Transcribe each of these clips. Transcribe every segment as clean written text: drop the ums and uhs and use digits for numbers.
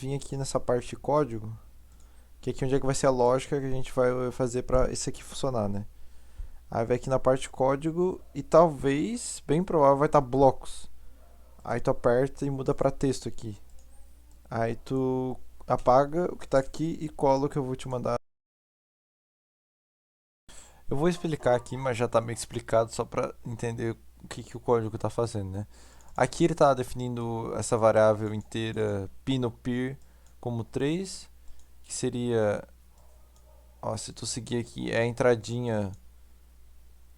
vir aqui nessa parte de código, que aqui é onde é que vai ser a lógica que a gente vai fazer para isso aqui funcionar, né? Aí vai aqui na parte de código e talvez, bem provável, vai estar blocos. Aí tu aperta e muda para texto aqui. Aí tu apaga o que está aqui e cola o que eu vou te mandar. Eu vou explicar aqui, mas já está meio que explicado só para entender o que o código está fazendo, né? Aqui ele está definindo essa variável inteira pino_peer como 3, que seria, ó, se tu seguir aqui, é a entradinha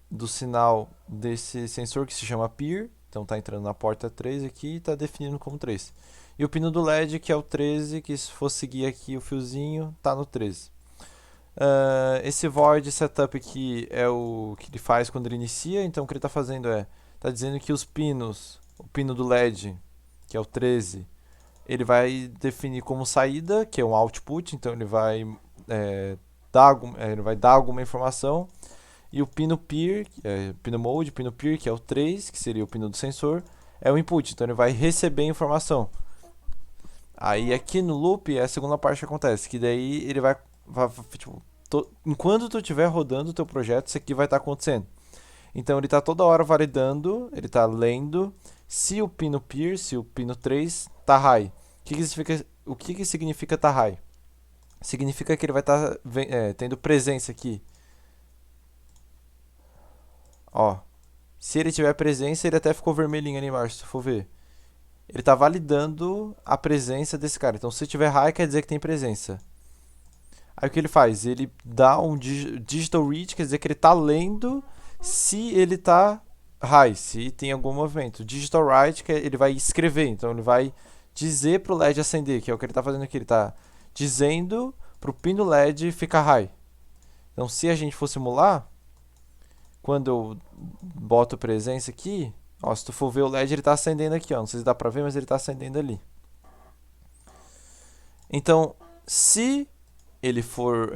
do sinal desse sensor que se chama peer, então está entrando na porta 3 aqui e está definindo como 3. E o pino do LED, que é o 13, que se for seguir aqui o fiozinho, está no 13. Esse void setup aqui é o que ele faz quando ele inicia, então o que ele está fazendo está dizendo que os pinos, o pino do LED, que é o 13, ele vai definir como saída, que é um output, então ele vai dar alguma informação, e o pino peer, pino mode, pino peer, que é o 3, que seria o pino do sensor, é o input, então ele vai receber informação. Aí aqui no loop é a segunda parte que acontece, que daí ele vai tipo, enquanto tu estiver rodando o teu projeto, isso aqui vai estar acontecendo. Então ele está toda hora validando, ele está lendo se o pino peer, se o pino 3 está high. O que significa tá high? Significa que ele vai estar tendo presença aqui. Ó, se ele tiver presença, ele até ficou vermelhinho ali embaixo, se for ver. Ele está validando a presença desse cara. Então se tiver high, quer dizer que tem presença. Aí o que ele faz? Ele dá um digital read, quer dizer que ele está lendo se ele está high, se tem algum movimento. Digital write, que ele vai escrever, então ele vai dizer para o LED acender, que é o que ele está fazendo aqui. Ele está dizendo para o pino LED ficar high. Então se a gente for simular, quando eu boto presença aqui, ó, se tu for ver o LED, ele está acendendo aqui, ó. Não sei se dá para ver, mas ele está acendendo ali. Então, se ele for,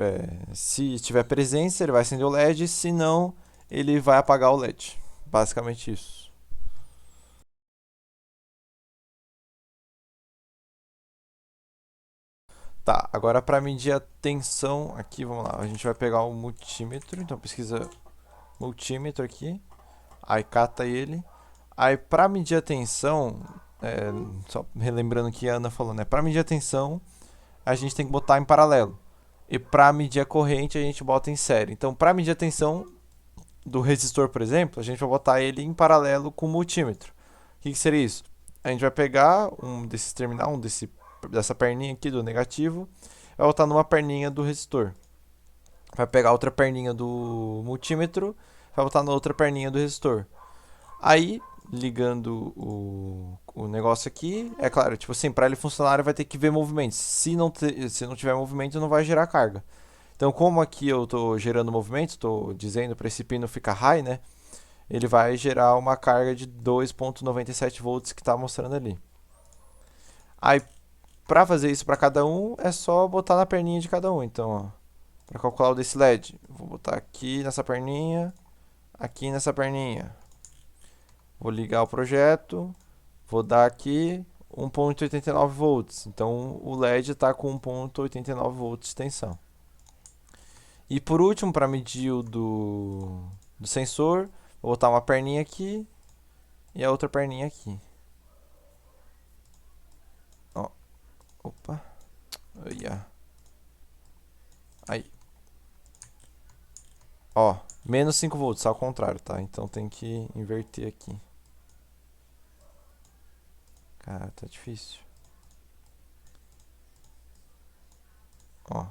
se tiver presença, ele vai acender o LED, se não, ele vai apagar o LED. Basicamente isso. Tá, agora para medir a tensão, aqui vamos lá, a gente vai pegar o multímetro, então pesquisa multímetro aqui, aí cata ele. Aí para medir a tensão, só relembrando o que a Ana falou, né? Para medir a tensão, a gente tem que botar em paralelo. E para medir a corrente, a gente bota em série. Então, para medir a tensão do resistor, por exemplo, a gente vai botar ele em paralelo com o multímetro. O que seria isso? A gente vai pegar um desses terminal, dessa perninha aqui do negativo, vai botar numa perninha do resistor. Vai pegar outra perninha do multímetro, vai botar na outra perninha do resistor. Aí, ligando o negócio aqui, é claro, tipo assim, para ele funcionar, ele vai ter que ver movimentos. Se não tiver movimento, não vai gerar carga. Então, como aqui eu estou gerando movimento, estou dizendo para esse pino ficar high, né? Ele vai gerar uma carga de 2,97 volts que está mostrando ali. Aí, para fazer isso para cada um, é só botar na perninha de cada um. Então, para calcular o desse LED, vou botar aqui nessa perninha, aqui nessa perninha. Vou ligar o projeto, vou dar aqui 1,89 volts. Então, o LED está com 1,89 volts de tensão. E por último, para medir o do sensor, vou botar uma perninha aqui e a outra perninha aqui. Ó, opa. Aí. Ó, menos 5 volts, ao contrário, tá? Então tem que inverter aqui. Cara, tá difícil. Ó,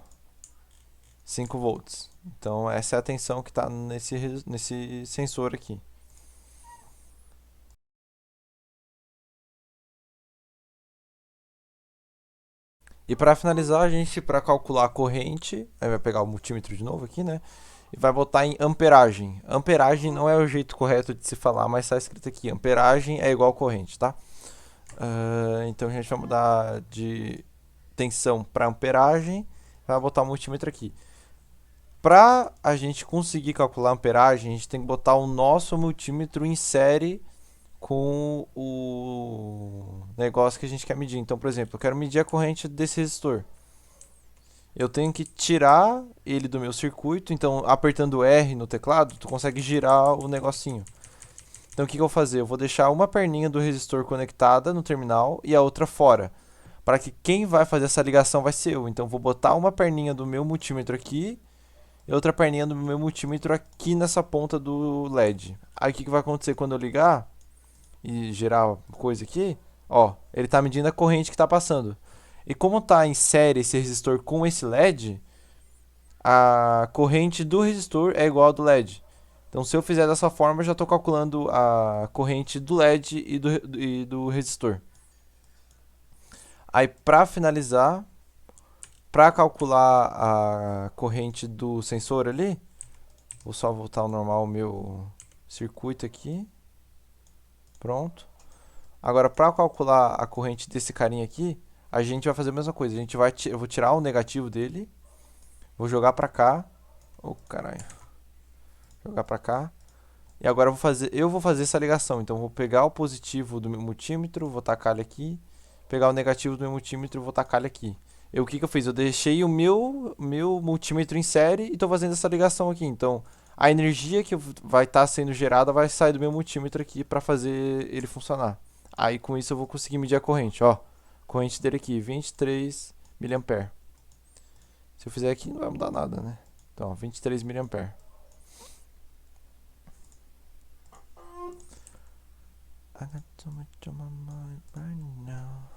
5 volts. Então essa é a tensão que está nesse sensor aqui. E para finalizar, a gente, para calcular a corrente, aí vai pegar o multímetro de novo aqui, né? E vai botar em amperagem. Amperagem não é o jeito correto de se falar, mas está escrito aqui. Amperagem é igual a corrente, tá? Então a gente vai mudar de tensão para amperagem. Vai botar o multímetro aqui. Para a gente conseguir calcular a amperagem, a gente tem que botar o nosso multímetro em série com o negócio que a gente quer medir. Então, por exemplo, eu quero medir a corrente desse resistor. Eu tenho que tirar ele do meu circuito, então apertando R no teclado, tu consegue girar o negocinho. Então o que eu vou fazer? Eu vou deixar uma perninha do resistor conectada no terminal e a outra fora. Para que quem vai fazer essa ligação vai ser eu. Então eu vou botar uma perninha do meu multímetro aqui e outra perninha do meu multímetro aqui nessa ponta do LED. Aí o que vai acontecer quando eu ligar e gerar coisa aqui? Ó, ele está medindo a corrente que está passando. E como está em série esse resistor com esse LED, a corrente do resistor é igual a do LED. Então, se eu fizer dessa forma, eu já estou calculando a corrente do LED e do resistor. Aí, para finalizar, para calcular a corrente do sensor ali, vou só voltar ao normal o meu circuito aqui. Pronto. Agora, para calcular a corrente desse carinha aqui, a gente vai fazer a mesma coisa. Eu vou tirar o negativo dele, vou jogar para cá. Oh, caralho. Jogar para cá. E agora eu vou fazer essa ligação. Então, eu vou pegar o positivo do meu multímetro, vou tacar ele aqui. Pegar o negativo do meu multímetro, vou tacar ele aqui. O que eu fiz? Eu deixei o meu multímetro em série e estou fazendo essa ligação aqui. Então, a energia que vai estar sendo gerada vai sair do meu multímetro aqui para fazer ele funcionar. Aí, com isso, eu vou conseguir medir a corrente. Ó, corrente dele aqui, 23 mA. Se eu fizer aqui, não vai mudar nada, né? Então, 23 mA. I got so much on my mind right now.